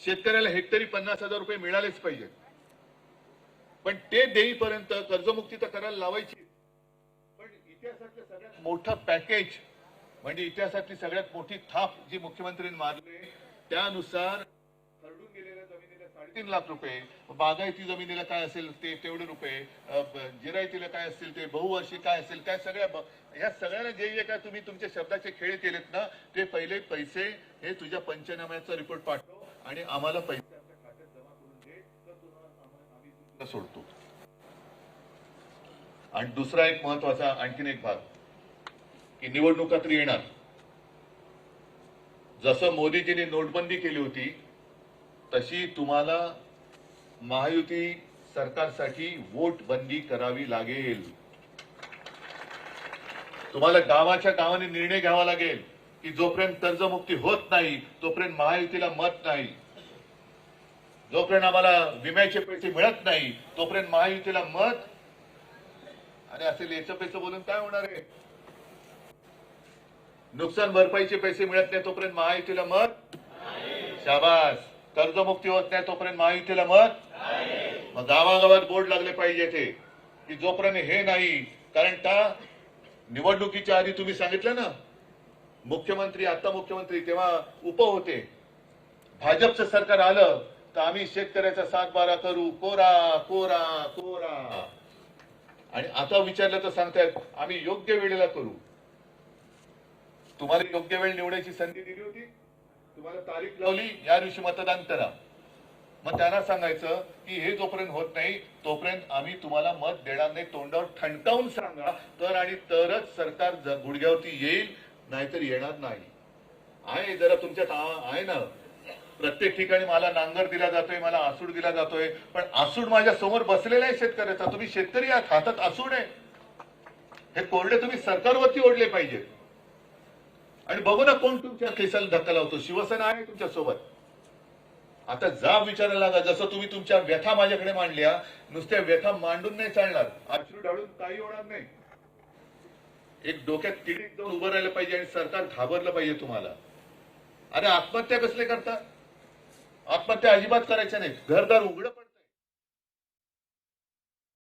शेतकऱ्याला हेक्टरी 50,000 रुपये मिळालेच पाहिजे. पण ते देईपर्यंत कर्जमुक्ती तर करायला लावायची. पण इतिहासातलं सगळ्यात मोठं पॅकेज म्हणजे इतिहासातली सगळ्यात मोठी थाप जी मुख्यमंत्र्यांनी मारली त्यानुसार खरडून गेलेल्या जमिनीला 3.5 लाख रुपये, बागायती जमिनीला काय असेल ते तेवढे रुपये, जिरायतीला काय असेल ते, बहुवर्षी काय असेल त्या सगळ्या या सगळ्यांना जे काय तुम्ही तुमच्या शब्दाचे खेळ केलेत ना ते पहिले पैसे हे तुझ्या पंचनाम्याचा रिपोर्ट पाठव आणि आम्हाला पैसे आपल्या खात्यात जमा करून दे तर आम्ही तुला सोडतो. आणि दुसरा एक महत्वाचा आणखीन एक भाग की निवडणुका तरी येणार. जसं मोदीजींनी नोटबंदी केली होती तशी तुम्हाला महायुती सरकारसाठी वोट बंदी करावी लागेल. तुम्हाला गावाच्या गावाने निर्णय घ्यावा लागेल की जोपर्यंत कर्जमुक्ती होत नाही तोपर्यंत महायुतीला मत नाही, जोपर्यंत आम्हाला विम्याचे पैसे मिळत नाही तोपर्यंत महायुतीला मत. आणि असे लेचं पैसे बोलून काय होणार आहे? नुकसान भरपाईचे पैसे मिळत नाही तोपर्यंत महायुतीला मत. शाबास. कर्जमुक्ती होत नाही तोपर्यंत महायुतीला मत. मग गावागावात बोर्ड लागले पाहिजे ते की जोपर्यंत हे नाही. कारण त्या निवडणुकीच्या आधी तुम्ही सांगितलं ना मुख्यमंत्री, आता मुख्यमंत्री तेव्हा उप होते, भाजपचं सरकार आलं तर आम्ही शेतकऱ्याचा 7-12 करू, कोरा कोरा कोरा. आणि आता विचारलं तर सांगतायत आम्ही योग्य वेळेला करू. तुम्हाला योग्य वेळ निवडायची संधी दिली होती, तुम्हाला तारीख लावली या दिवशी मतदान करा. मग त्यांना सांगायचं की हे जोपर्यंत होत नाही तोपर्यंत आम्ही तुम्हाला मत देणार नाही. तोंडावर ठणकावून सांगा तर आणि तरच सरकार गुडघ्यावरती येईल, नाहीतर येणार नाही. आहे जरा तुमच्यात आहे ना. प्रत्येक ठिकाणी मला नांगर दिला जातोय, मला आसूड दिला जातोय, पण आसूड माझ्या समोर बसलेला आहे शेतकऱ्याचा. तुम्ही शेतकरी आहात, हातात आसूड आहे. हे कोरडे तुम्ही सरकारवरती ओढले पाहिजे. आणि बघू ना कोण तुमच्या केसाला धक्का लावतो. शिवसेना आहे तुमच्या सोबत. आता जाब विचारायला लागा. जसं तुम्ही तुमच्या व्यथा माझ्याकडे मांडल्या, नुसत्या व्यथा मांडून नाही चालणार, अश्रू ढाळून काही होणार नाही. एक डोक्यात तिडीक जाऊन उभं राहिलं पाहिजे आणि सरकार घाबरलं पाहिजे तुम्हाला. अरे आत्महत्या कसले करता? आत्महत्या अजिबात करायच्या नाहीत. घरदार उघडं